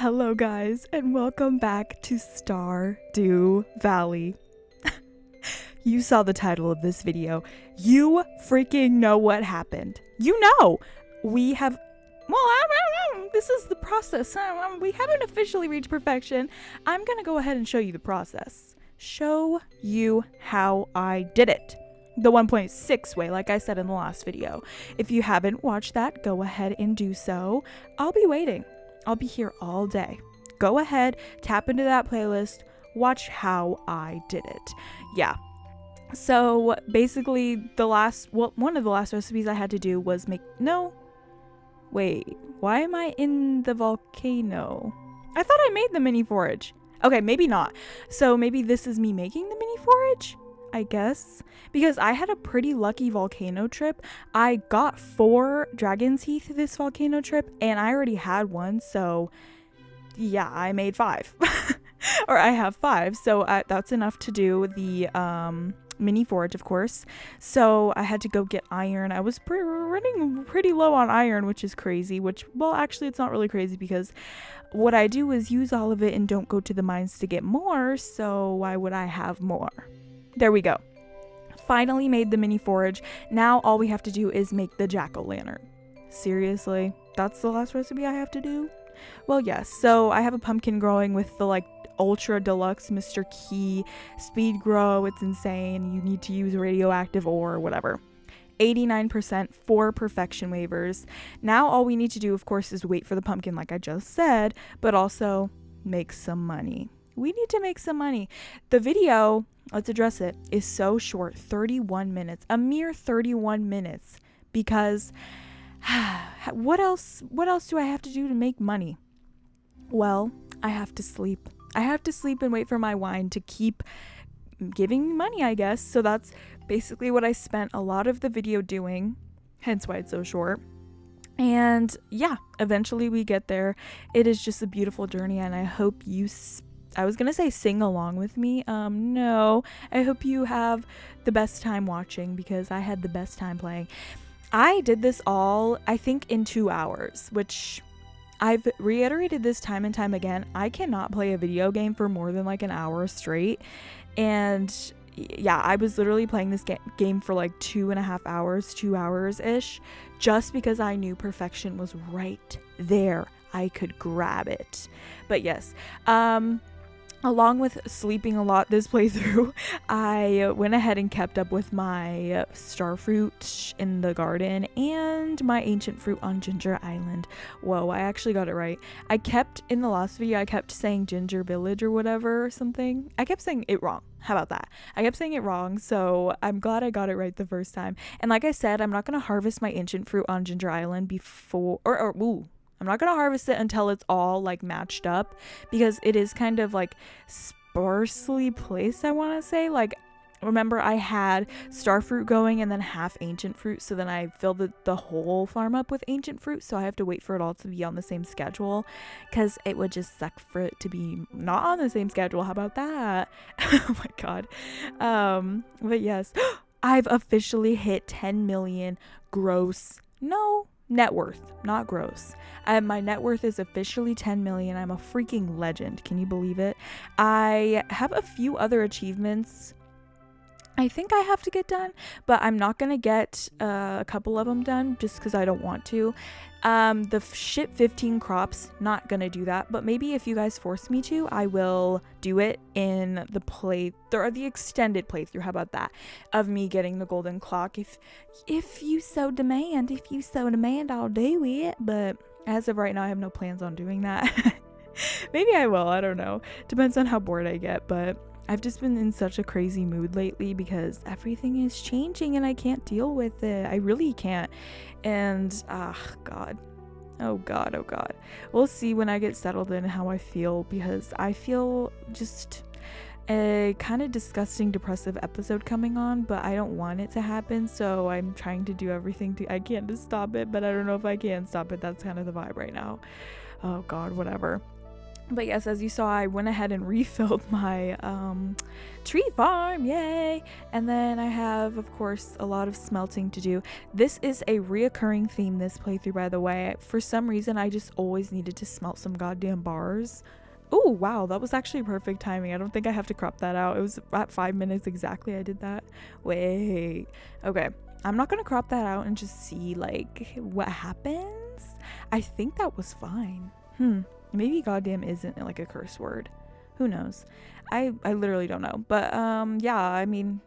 Hello guys, and welcome back to Stardew Valley. You saw the title of this video. You freaking know what happened. You know, we have, this is the process. We haven't officially reached perfection. I'm gonna go ahead and show you the process. Show you how I did it. The 1.6 way, like I said in the last video. If you haven't watched that, go ahead and do so. I'll be waiting. I'll be here all day. Go ahead, tap into that playlist, watch how I did it. Yeah. So basically one of the last recipes I had to do was why am I in the volcano? I thought I made the mini forage. Okay, maybe not. So maybe this is me making the mini forage, I guess, because I had a pretty lucky volcano trip. I got 4 dragon teeth this volcano trip, and I already had one, so yeah, I made 5. Or I have 5, so that's enough to do the mini forage, of course. So I had to go get iron. I was running pretty low on iron, which is crazy, well, actually it's not really crazy, because what I do is use all of it and don't go to the mines to get more, so why would I have more? There we go. Finally made the mini forage. Now all we have to do is make the jack-o'-lantern. Seriously? That's the last recipe I have to do? Well, yes. So I have a pumpkin growing with the ultra deluxe Mr. Key speed grow. It's insane. You need to use radioactive ore or whatever. 89% for perfection waivers. Now all we need to do, of course, is wait for the pumpkin like I just said, but also make some money. We need to make some money. The video, let's address it, is so short, 31 minutes, a mere 31 minutes, because what else do I have to do to make money? Well, I have to sleep. I have to sleep and wait for my wine to keep giving me money, I guess. So that's basically what I spent a lot of the video doing, hence why it's so short. And yeah, eventually we get there. It is just a beautiful journey, and I hope you I was gonna say sing along with me. No, I hope you have the best time watching, because I had the best time playing. I did this all, I think, in 2 hours, which I've reiterated this time and time again. I cannot play a video game for more than an hour straight. And yeah, I was literally playing this game for 2.5 hours, 2 hours ish, just because I knew perfection was right there. I could grab it. But yes, along with sleeping a lot this playthrough, I went ahead and kept up with my star fruit in the garden and my ancient fruit on Ginger Island. Whoa, I actually got it right. In the last video, I kept saying Ginger Village or whatever or something. I kept saying it wrong. How about that? I kept saying it wrong, so I'm glad I got it right the first time. And like I said, I'm not going to harvest my ancient fruit on Ginger Island I'm not going to harvest it until it's all matched up, because it is kind of sparsely placed, I want to say. Remember, I had star fruit going and then half ancient fruit, so then I filled the whole farm up with ancient fruit, so I have to wait for it all to be on the same schedule, because it would just suck for it to be not on the same schedule. How about that? Oh my god. But yes, I've officially hit 10 million net worth, not gross. My net worth is officially 10 million. I'm a freaking legend. Can you believe it? I have a few other achievements I think I have to get done, but I'm not going to get a couple of them done just because I don't want to. The ship 15 crops, not going to do that, but maybe if you guys force me to, I will do it in the extended playthrough. How about that? Of me getting the golden clock. If you so demand, I'll do it. But as of right now, I have no plans on doing that. Maybe I will. I don't know. Depends on how bored I get, but I've just been in such a crazy mood lately because everything is changing and I can't deal with it. I really can't. And oh god. We'll see when I get settled in how I feel, because I feel just a kind of disgusting, depressive episode coming on, but I don't want it to happen, so I'm trying to do everything I can to stop it, but I don't know if I can stop it. That's kind of the vibe right now. Oh god, whatever. But yes, as you saw, I went ahead and refilled my tree farm, yay! And then I have, of course, a lot of smelting to do. This is a reoccurring theme this playthrough, by the way. For some reason, I just always needed to smelt some goddamn bars. Oh, wow, that was actually perfect timing. I don't think I have to crop that out. It was at 5 minutes exactly I did that. Wait, okay. I'm not gonna crop that out and just see, like, what happens. I think that was fine. Maybe goddamn isn't like a curse word. Who knows? I literally don't know. But yeah, I mean,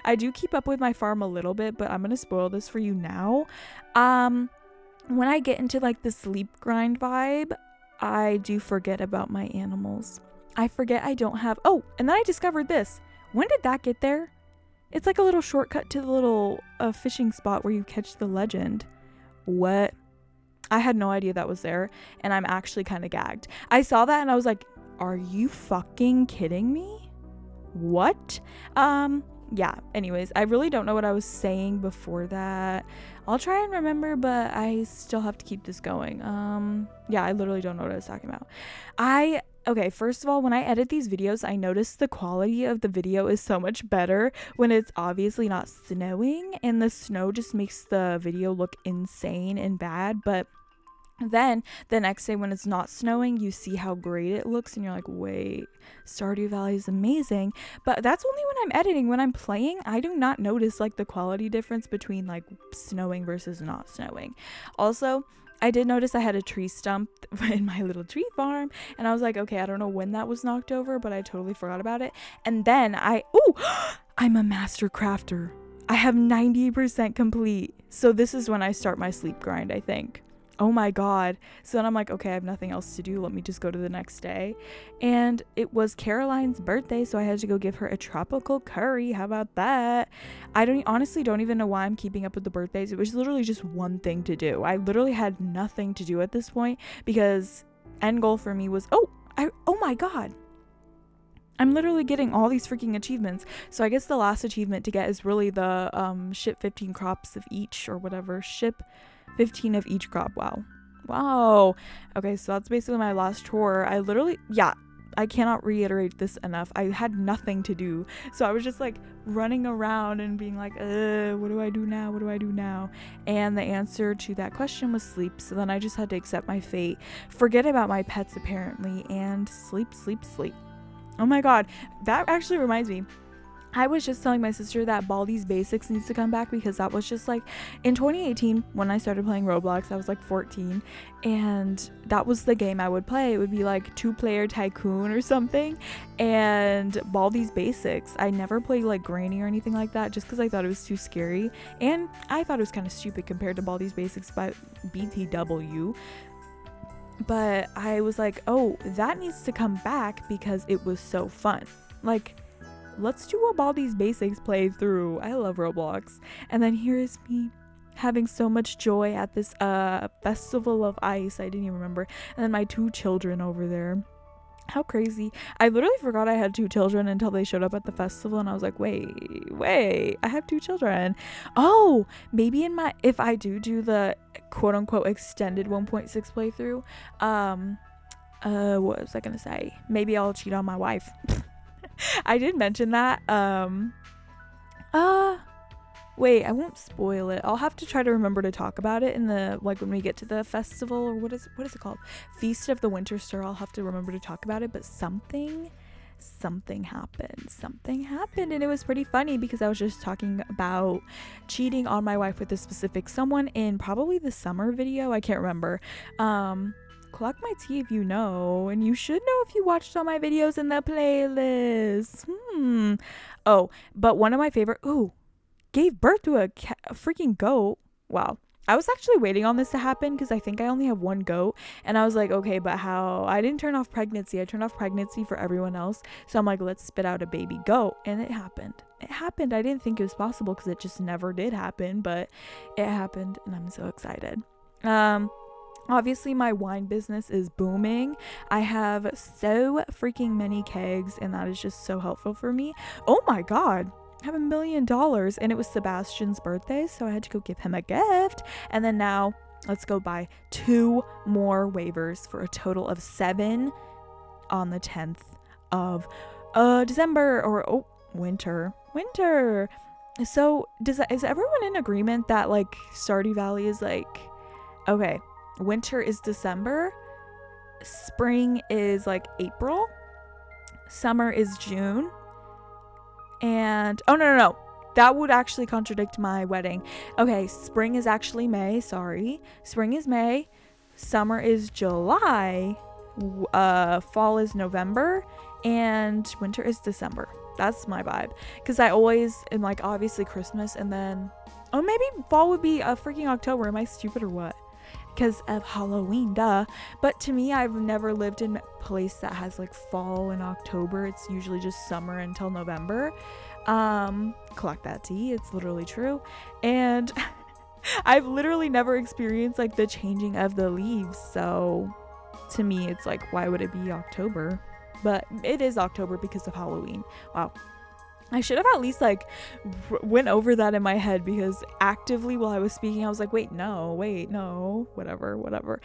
I do keep up with my farm a little bit, but I'm gonna spoil this for you now. When I get into like the sleep grind vibe, I do forget about my animals. I forget I don't have, oh, and then I discovered this. When did that get there? It's like a little shortcut to the little fishing spot where you catch the legend. What? I had no idea that was there, and I'm actually kind of gagged. I saw that and I was like, are you fucking kidding me? What? Yeah, anyways, I really don't know what I was saying before that. I'll try and remember, but I still have to keep this going. Yeah, I literally don't know what I was talking about. Okay, first of all, when I edit these videos, I notice the quality of the video is so much better when it's obviously not snowing, and the snow just makes the video look insane and bad. But then the next day when it's not snowing, you see how great it looks and you're like, wait, Stardew Valley is amazing. But that's only when I'm editing. When I'm playing, I do not notice like the quality difference between like snowing versus not snowing. Also, I did notice I had a tree stump in my little tree farm, and I was like, okay, I don't know when that was knocked over, but I totally forgot about it. And then I'm a master crafter. I have 90% complete. So this is when I start my sleep grind, I think. Oh my god. So then I'm like, okay, I have nothing else to do. Let me just go to the next day. And it was Caroline's birthday, so I had to go give her a tropical curry. How about that? I honestly don't even know why I'm keeping up with the birthdays. It was literally just one thing to do. I literally had nothing to do at this point because end goal for me was, oh my god. I'm literally getting all these freaking achievements. So I guess the last achievement to get is really the ship 15 crops of each or whatever. Ship 15 of each crop. Wow. Okay, so that's basically my last chore. I cannot reiterate this enough. I had nothing to do, so I was just like running around and being like, what do I do now? And the answer to that question was sleep. So then I just had to accept my fate, forget about my pets apparently, and sleep. Oh my god, that actually reminds me. I was just telling my sister that Baldi's Basics needs to come back because that was just like in 2018 when I started playing Roblox. I was like 14, and that was the game I would play. It would be like 2-player tycoon or something, and Baldi's Basics. I never played like Granny or anything like that just because I thought it was too scary, and I thought it was kind of stupid compared to Baldi's Basics by BTW. But I was like, oh, that needs to come back because it was so fun. Like, let's do a Baldi's Basics playthrough. I love Roblox. And then here is me having so much joy at this festival of ice. I didn't even remember. And then my 2 children over there. How crazy. I literally forgot I had 2 children until they showed up at the festival, and I was like, wait, I have 2 children. Oh, maybe if I do the quote unquote extended 1.6 playthrough, what was I gonna say? Maybe I'll cheat on my wife. I did mention that. Wait, I won't spoil it. I'll have to try to remember to talk about it in the, like, when we get to the festival, or what is it called? Feast of the Winter Star. I'll have to remember to talk about it, but something happened, and it was pretty funny because I was just talking about cheating on my wife with a specific someone in probably the summer video. I can't remember. Clock my tea if you know, and you should know if you watched all my videos in the playlist. Oh, but one of my favorite, gave birth to a freaking goat. Wow. I was actually waiting on this to happen because I think I only have 1 goat, and I was like, okay, but how? I didn't turn off pregnancy. I turned off pregnancy for everyone else, so I'm like, let's spit out a baby goat, and it happened. I didn't think it was possible because it just never did happen, but it happened, and I'm so excited. Obviously my wine business is booming. I have so freaking many kegs, and that is just so helpful for me. Oh my god, I have $1 million, and it was Sebastian's birthday, so I had to go give him a gift. And then now Let's go buy 2 more waivers for a total of 7 on the 10th of December, or winter. So is everyone in agreement that like Stardew Valley is like, okay, winter is December, spring is like April, summer is June, and no, that would actually contradict my wedding. Okay, spring is actually May, sorry. Spring is May, summer is July, fall is November, and winter is December. That's my vibe, because I always am like, obviously Christmas, and then maybe fall would be a freaking October. Am I stupid or what? Because of Halloween, duh. But to me, I've never lived in a place that has like fall in October. It's usually just summer until November. Collect that tea, it's literally true. And I've literally never experienced like the changing of the leaves, so to me it's like, why would it be October? But it is October because of Halloween. Wow, I should have at least like went over that in my head, because actively while I was speaking I was like, wait no, whatever.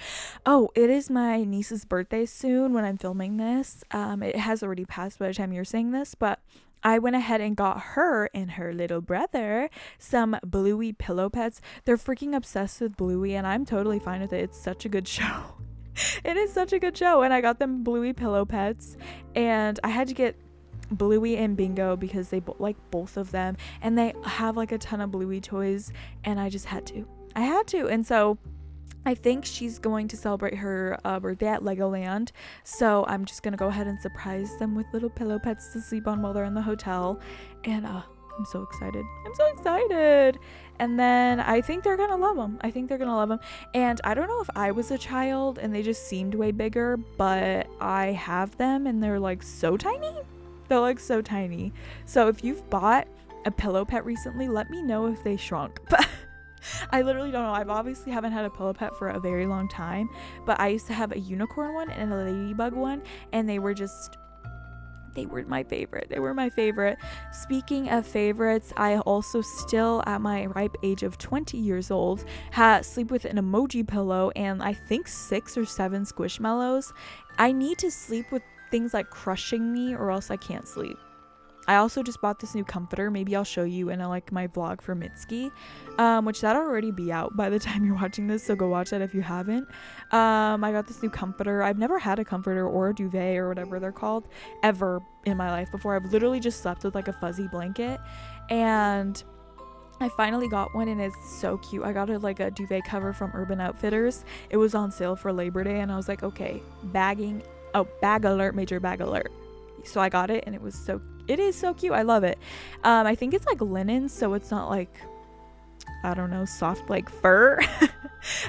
Oh, it is my niece's birthday soon when I'm filming this. It has already passed by the time you're saying this, but I went ahead and got her and her little brother some Bluey pillow pets. They're freaking obsessed with Bluey, and I'm totally fine with it. It's such a good show. It is such a good show. And I got them Bluey pillow pets, and I had to get Bluey and Bingo because they like both of them, and they have like a ton of Bluey toys, and I just had to. And so I think she's going to celebrate her birthday at Legoland, so I'm just gonna go ahead and surprise them with little pillow pets to sleep on while they're in the hotel. And I'm so excited. And then I think they're gonna love them. And I don't know if I was a child and they just seemed way bigger, but I have them and they're like so tiny. So if you've bought a pillow pet recently, let me know if they shrunk. But I literally don't know. I've obviously haven't had a pillow pet for a very long time, but I used to have a unicorn one and a ladybug one, and they were my favorite. Speaking of favorites, I also still, at my ripe age of 20 years old, sleep with an emoji pillow and I think 6 or 7 squishmallows. I need to sleep with things like crushing me, or else I can't sleep. I also just bought this new comforter. Maybe I'll show you in like my vlog for Mitski, which that'll already be out by the time you're watching this, so go watch that if you haven't. I got this new comforter. I've never had a comforter or a duvet or whatever they're called ever in my life before. I've literally just slept with like a fuzzy blanket, and I finally got one and it's so cute. I got like a duvet cover from Urban Outfitters. It was on sale for Labor Day, and I was like, okay, bag alert, major bag alert. So I got it, and it is so cute. I love it. I think it's like linen, so it's not like, I don't know, soft like fur.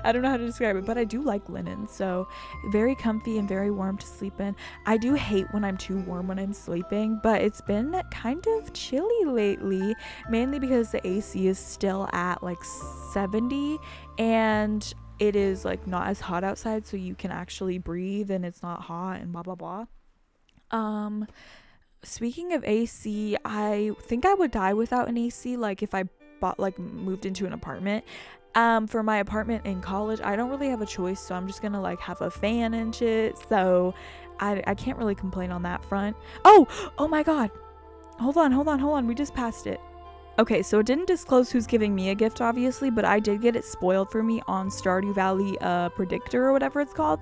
I don't know how to describe it, but I do like linen, so very comfy and very warm to sleep in. I do hate when I'm too warm when I'm sleeping, but it's been kind of chilly lately, mainly because the AC is still at like 70, and it is like not as hot outside, so you can actually breathe and it's not hot and blah blah blah. Speaking of AC, I think I would die without an AC, like if I moved into an apartment. For my apartment in college, I don't really have a choice, so I'm just gonna like have a fan and shit, so I can't really complain on that front. Oh my god, hold on, we just passed it. Okay, so it didn't disclose who's giving me a gift, obviously, but I did get it spoiled for me on Stardew Valley Predictor or whatever it's called.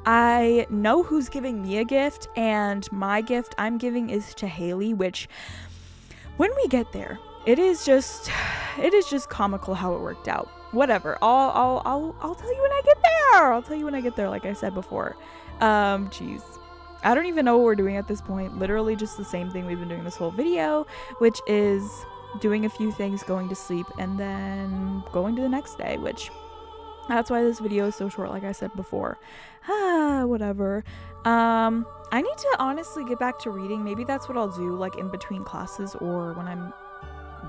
I know who's giving me a gift, and my gift I'm giving is to Haley, which when we get there, it is just comical how it worked out. Whatever, I'll tell you when I get there. Like I said before. Jeez. I don't even know what we're doing at this point. Literally just the same thing we've been doing this whole video, which is doing a few things, going to sleep, and then going to the next day, which that's why this video is so short, like I said before. Whatever. I need to honestly get back to reading. Maybe that's what I'll do, like in between classes or when I'm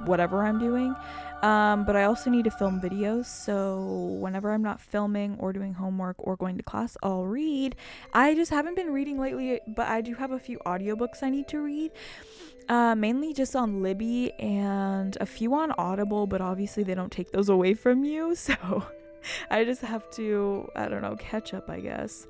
whatever I'm doing. But I also need to film videos, so whenever I'm not filming or doing homework or going to class, I'll read. I just haven't been reading lately, but I do have a few audiobooks I need to read. Mainly just on Libby and a few on Audible, but obviously they don't take those away from you, so I just have to, I don't know, catch up, I guess.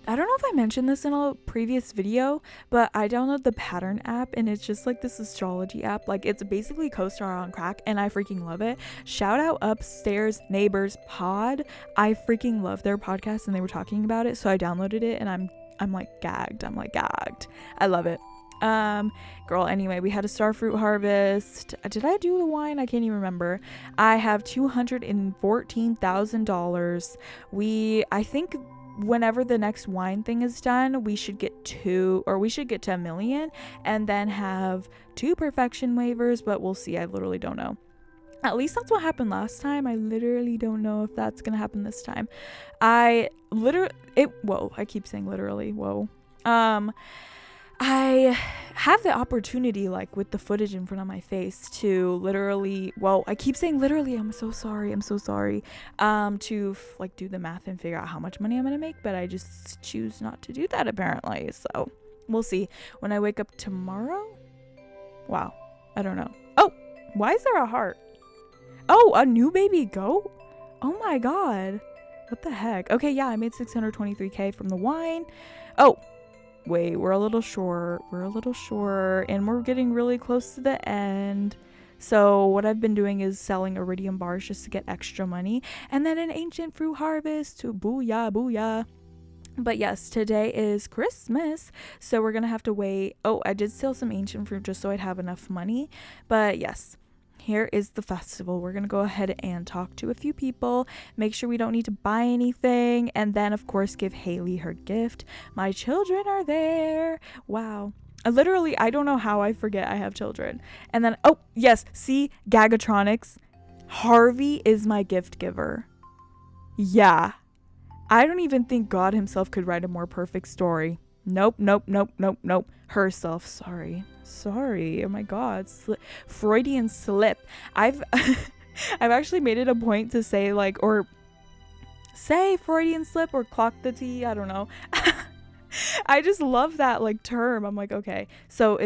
I don't know if I mentioned this in a previous video, but I downloaded the Pattern app, and it's just like this astrology app. Like, it's basically CoStar on crack, and I freaking love it. Shout out Upstairs Neighbors Pod. I freaking love their podcast, and they were talking about it, so I downloaded it, and I'm like gagged. I love it. Girl, anyway, we had a starfruit harvest. Did I do the wine? I can't even remember. I have $214,000. I think whenever the next wine thing is done, we should get to $1 million and then have 2 perfection waivers, but we'll see. I literally don't know. At least that's what happened last time. I literally don't know if that's gonna happen this time. I keep saying literally, whoa. I have the opportunity, like with the footage in front of my face, to literally, I keep saying literally, I'm so sorry, to like do the math and figure out how much money I'm gonna make, but I just choose not to do that apparently. So we'll see when I wake up tomorrow. Wow, I don't know. Oh, why is there a heart? Oh, a new baby goat? Oh my god, what the heck? Okay, yeah, I made 623k from the wine. Oh, wait, we're a little short, and we're getting really close to the end. So what I've been doing is selling iridium bars just to get extra money, and then an ancient fruit harvest to booyah. But yes, today is Christmas, so we're gonna have to wait. Oh, I did sell some ancient fruit just so I'd have enough money. But yes, here is the festival. We're gonna go ahead and talk to a few people, make sure we don't need to buy anything, and then of course give Haley her gift. My children are there. Wow. I don't know how I forget I have children. And then, oh yes, see, Gagatronics. Harvey is my gift giver. Yeah, I don't even think God himself could write a more perfect story. Nope. Herself. Sorry. Oh my god. Freudian slip. I've actually made it a point to say say Freudian slip or clock the tea. I don't know. I just love that term. I'm like, okay. So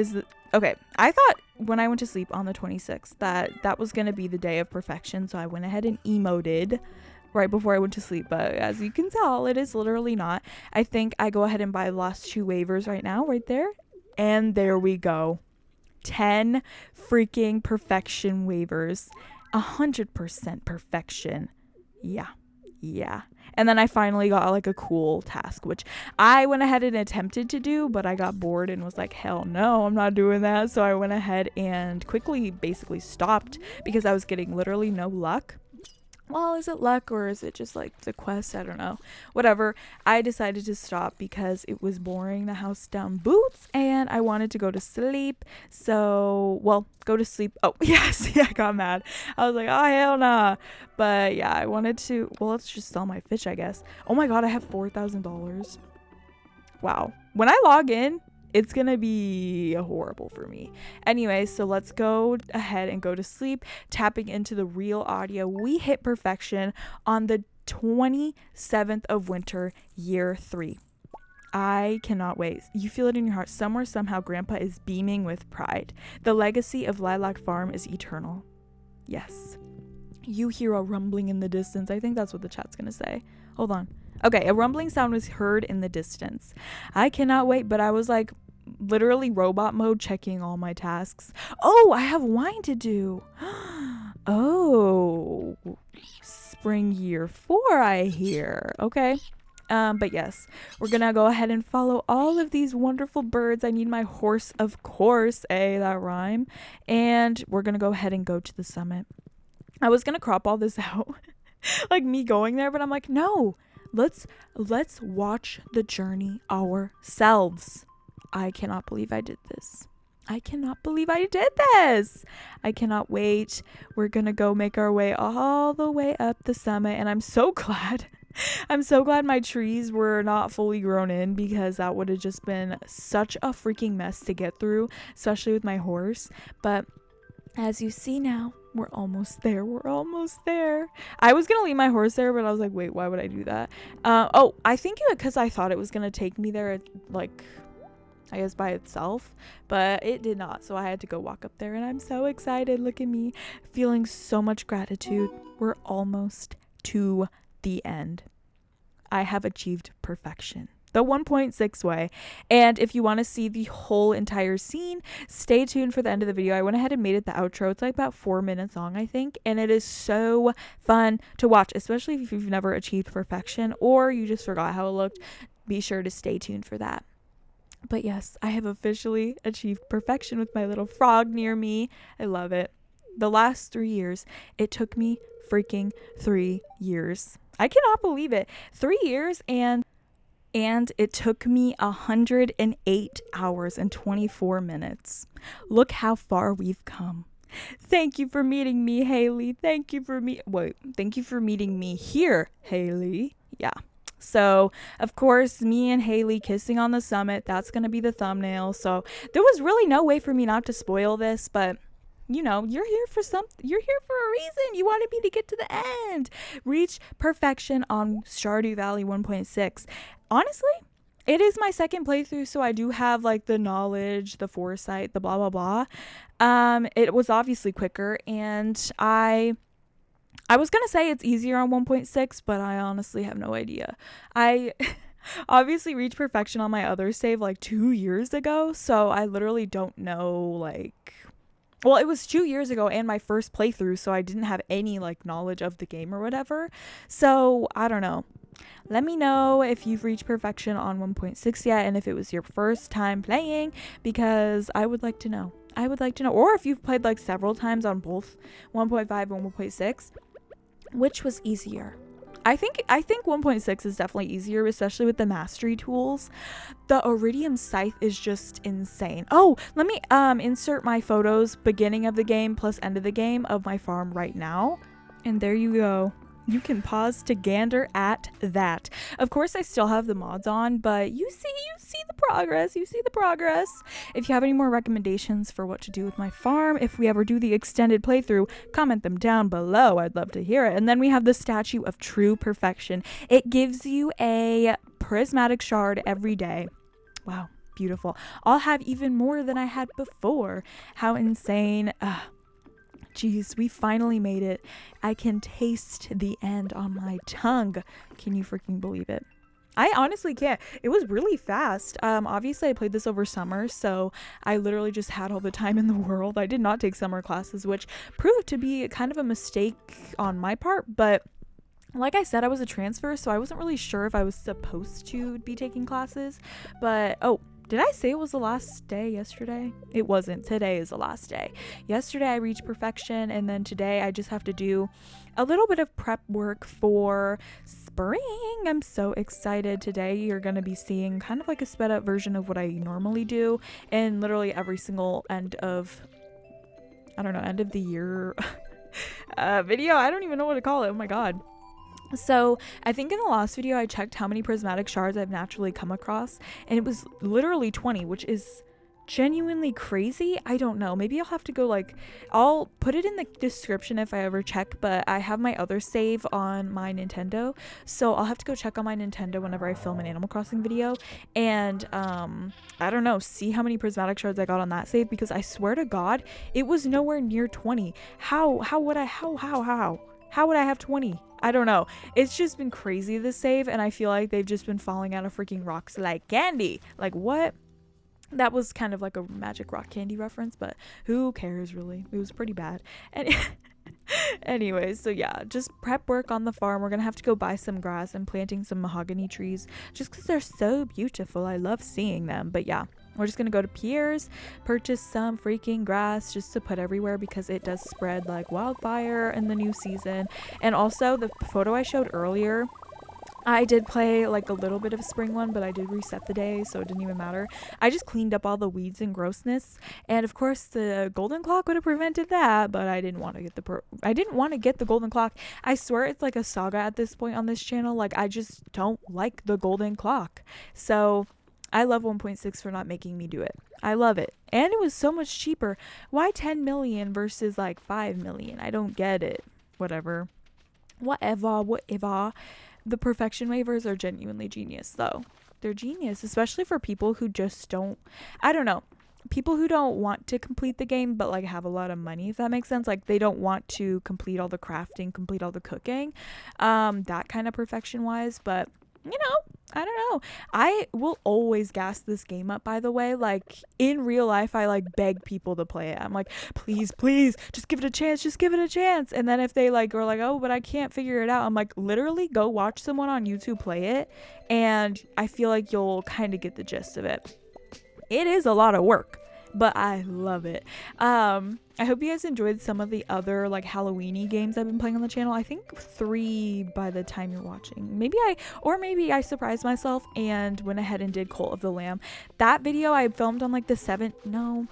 okay. I thought when I went to sleep on the 26th that was going to be the day of perfection. So I went ahead and emoted right before I went to sleep, but as you can tell, it is literally not. I think I go ahead and buy the last 2 waivers right now, right there, and there we go. 10 freaking perfection waivers, 100% perfection. Yeah. And then I finally got a cool task, which I went ahead and attempted to do, but I got bored and was like, hell no, I'm not doing that. So I went ahead and quickly basically stopped because I was getting literally no luck. Well, is it luck or is it just the quest? I don't know. Whatever. I decided to stop because it was boring, the house down boots, and I wanted to go to sleep. So, go to sleep. Oh, yes. Yeah, I got mad. I was like, oh, hell nah. But yeah, I wanted to, let's just sell my fish, I guess. Oh my god, I have $4,000. Wow. When I log in, it's gonna be horrible for me. Anyway, so let's go ahead and go to sleep. Tapping into the real audio, we hit perfection on the 27th of winter, year 3. I cannot wait. You feel it in your heart. Somewhere, somehow, Grandpa is beaming with pride. The legacy of Lilac Farm is eternal. Yes. You hear a rumbling in the distance. I think that's what the chat's gonna say. Hold on. Okay, a rumbling sound was heard in the distance. I cannot wait, but I was literally robot mode checking all my tasks. Oh, I have wine to do. Oh, spring year 4, I hear. Okay. But yes, we're gonna go ahead and follow all of these wonderful birds. I need my horse, of course, that rhyme. And we're gonna go ahead and go to the summit. I was gonna crop all this out, me going there, but I'm like, no, let's watch the journey ourselves. I cannot believe I did this. I cannot wait. We're gonna go make our way all the way up the summit, and I'm so glad my trees were not fully grown in, because that would have just been such a freaking mess to get through, especially with my horse. But as you see now, we're almost there. I was gonna leave my horse there, but I was like, wait, why would I do that? I think because I thought it was gonna take me there at I guess by itself, but it did not. So I had to go walk up there, and I'm so excited. Look at me, feeling so much gratitude. We're almost to the end. I have achieved perfection the 1.6 way. And if you want to see the whole entire scene, stay tuned for the end of the video. I went ahead and made it the outro. It's like about 4 minutes long, I think, and it is so fun to watch, especially if you've never achieved perfection or you just forgot how it looked. Be sure to stay tuned for that. But yes, I have officially achieved perfection with my little frog near me. I love it. The last 3 years, it took me freaking 3 years. I cannot believe it. 3 years, and it took me 108 hours and 24 minutes. Look how far we've come. Thank you for meeting me, Haley. Thank you for meeting me here, Haley. Yeah. So, of course, me and Haley kissing on the summit, that's going to be the thumbnail. So, there was really no way for me not to spoil this, but you know, you're here for a reason. You wanted me to get to the end. Reach perfection on Stardew Valley 1.6. Honestly, it is my second playthrough, so I do have like the knowledge, the foresight, the blah blah blah. It was obviously quicker, and I was gonna say it's easier on 1.6, but I honestly have no idea. I obviously reached perfection on my other save like 2 years ago, so I literally don't know, like, well, it was 2 years ago and my first playthrough, so I didn't have any like knowledge of the game or whatever. So I don't know. Let me know if you've reached perfection on 1.6 yet, and if it was your first time playing, because I would like to know. Or if you've played like several times on both 1.5 and 1.6, which was easier? I think 1.6 is definitely easier, especially with the mastery tools. The iridium scythe is just insane. Oh, let me insert my photos beginning of the game plus end of the game of my farm right now. And there you go. You can pause to gander at that. Of course, I still have the mods on, but you see the progress. If you have any more recommendations for what to do with my farm, if we ever do the extended playthrough, comment them down below. I'd love to hear it. And then we have the Statue of True Perfection. It gives you a prismatic shard every day. Wow, beautiful. I'll have even more than I had before. How insane. Jeez, we finally made it. I can taste the end on my tongue. Can you freaking believe it? I honestly can't. It was really fast. Obviously I played this over summer, so I literally just had all the time in the world. I did not take summer classes, which proved to be kind of a mistake on my part, but like I said, I was a transfer, so I wasn't really sure if I was supposed to be taking classes. But oh, did I say it was the last day yesterday? It wasn't. Today is the last day. Yesterday I reached perfection, and then today I just have to do a little bit of prep work for spring. I'm so excited. Today you're going to be seeing kind of like a sped up version of what I normally do in literally every single end of the year video. I don't even know what to call it. Oh my god. So I think in the last video I checked how many prismatic shards I've naturally come across, and it was literally 20, which is genuinely crazy. I don't know, maybe I'll have to go, like, I'll put it in the description if I ever check, but I have my other save on my Nintendo, so I'll have to go check on my Nintendo whenever I film an Animal Crossing video, and I don't know, see how many prismatic shards I got on that save, because I swear to god it was nowhere near 20. How would I have 20? I don't know. It's just been crazy, this save, and I feel like they've just been falling out of freaking rocks like candy. Like, what? That was kind of like a Magic Rock Candy reference, but who cares, really? It was pretty bad. And anyways, so yeah, just prep work on the farm. We're gonna have to go buy some grass and planting some mahogany trees just because they're so beautiful. I love seeing them. But yeah, we're just gonna go to Pierre's, purchase some freaking grass just to put everywhere because it does spread like wildfire in the new season. And also the photo I showed earlier, I did play like a little bit of spring one, but I did reset the day, so it didn't even matter. I just cleaned up all the weeds and grossness, and of course the golden clock would have prevented that, but I didn't want to get the golden clock. I swear it's like a saga at this point on this channel. Like, I just don't like the golden clock. So I love 1.6 for not making me do it. I love it. And it was so much cheaper. Why 10 million versus like 5 million? I don't get it. Whatever. The perfection waivers are genuinely genius, though. they're genius, especially for people who just don't, I don't know, people who don't want to complete the game but like have a lot of money, if that makes sense. Like they don't want to complete all the crafting, complete all the cooking, that kind of perfection wise. But you know, I don't know, I will always gas this game up, by the way. Like in real life, I like beg people to play it. I'm like, please, please, just give it a chance, just give it a chance. And then if they like are like, oh, but I can't figure it out, I'm like, literally go watch someone on YouTube play it, and I feel like you'll kind of get the gist of it. It is a lot of work, but I love it. I hope you guys enjoyed some of the other like Halloween-y games I've been playing on the channel. I think 3 by the time you're watching. Maybe I surprised myself and went ahead and did Cult of the Lamb. That video I filmed on like the 7th. No,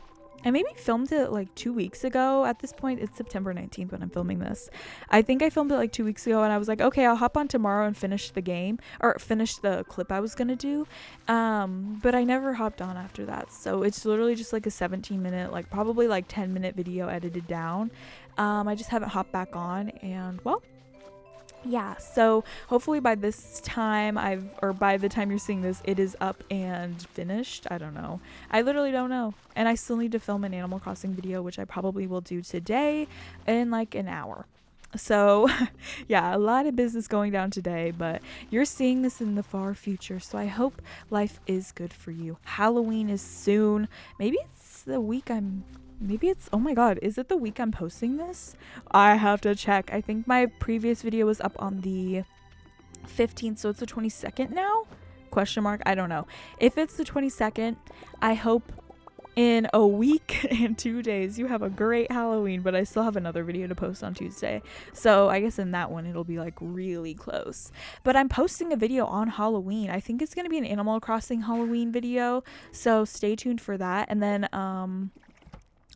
I maybe filmed it like 2 weeks ago. At this point, it's September 19th when I'm filming this. I think I filmed it like 2 weeks ago, and I was like, okay, I'll hop on tomorrow and finish the game, or finish the clip I was gonna do. But I never hopped on after that. So it's literally just like a 17-minute, like probably like 10-minute video edited down. I just haven't hopped back on, and well, yeah, so hopefully by this time by the time you're seeing this, it is up and finished. I don't know. I literally don't know. And I still need to film an Animal Crossing video, which I probably will do today in like an hour. So yeah, a lot of business going down today, but you're seeing this in the far future. So I hope life is good for you. Halloween is soon. Maybe it's the week oh my god, is it the week I'm posting this? I have to check. I think my previous video was up on the 15th, so it's the 22nd now? Question mark. I don't know. If it's the 22nd, I hope in a week and 2 days you have a great Halloween, but I still have another video to post on Tuesday. So I guess in that one it'll be like really close. But I'm posting a video on Halloween. I think it's going to be an Animal Crossing Halloween video, so stay tuned for that. And then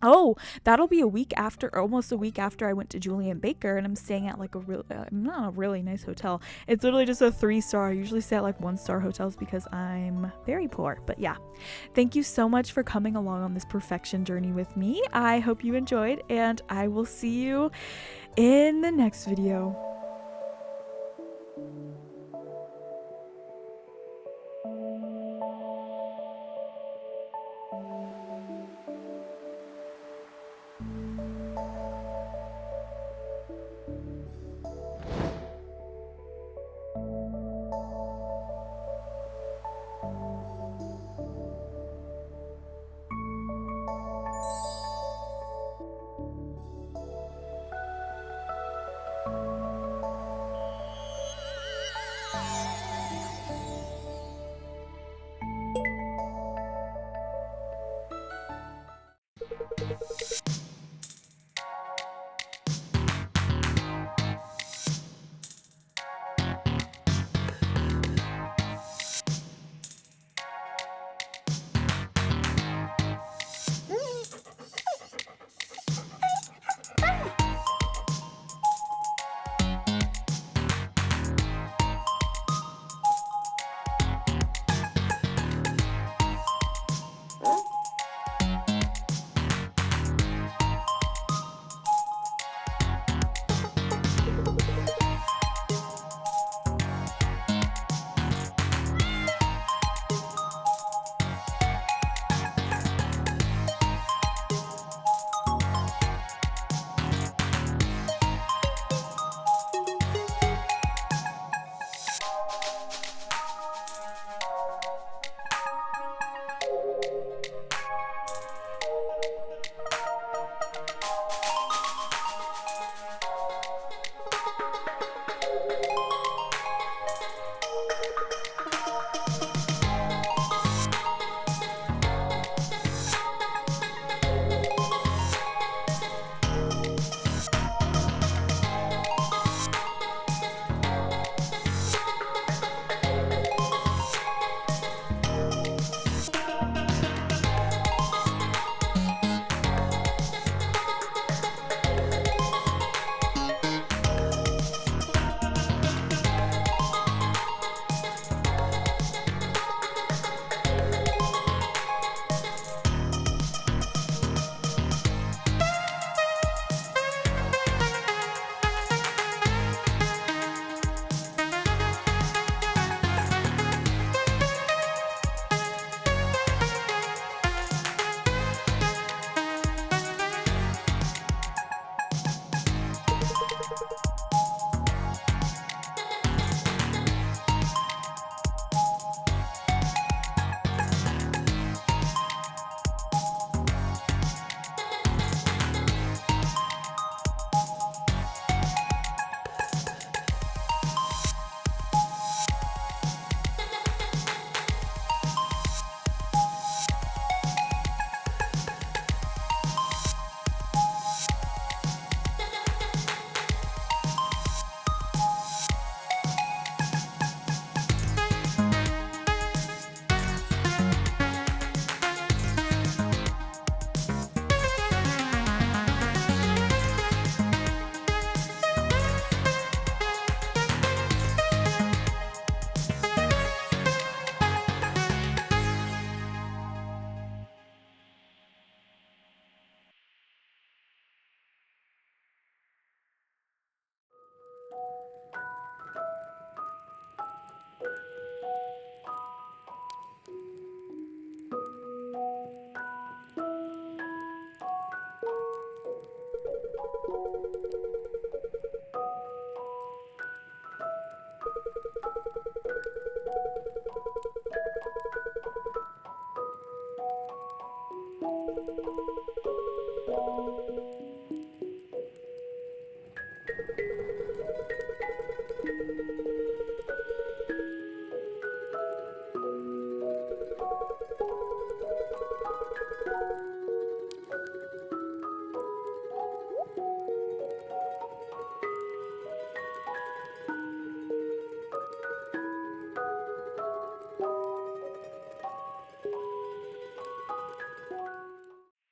oh, that'll be a week after, or almost a week after I went to Julian Baker, and I'm staying at like not a really nice hotel. It's literally just a 3-star. I usually stay at like 1-star hotels because I'm very poor. But yeah, thank you so much for coming along on this perfection journey with me. I hope you enjoyed, and I will see you in the next video.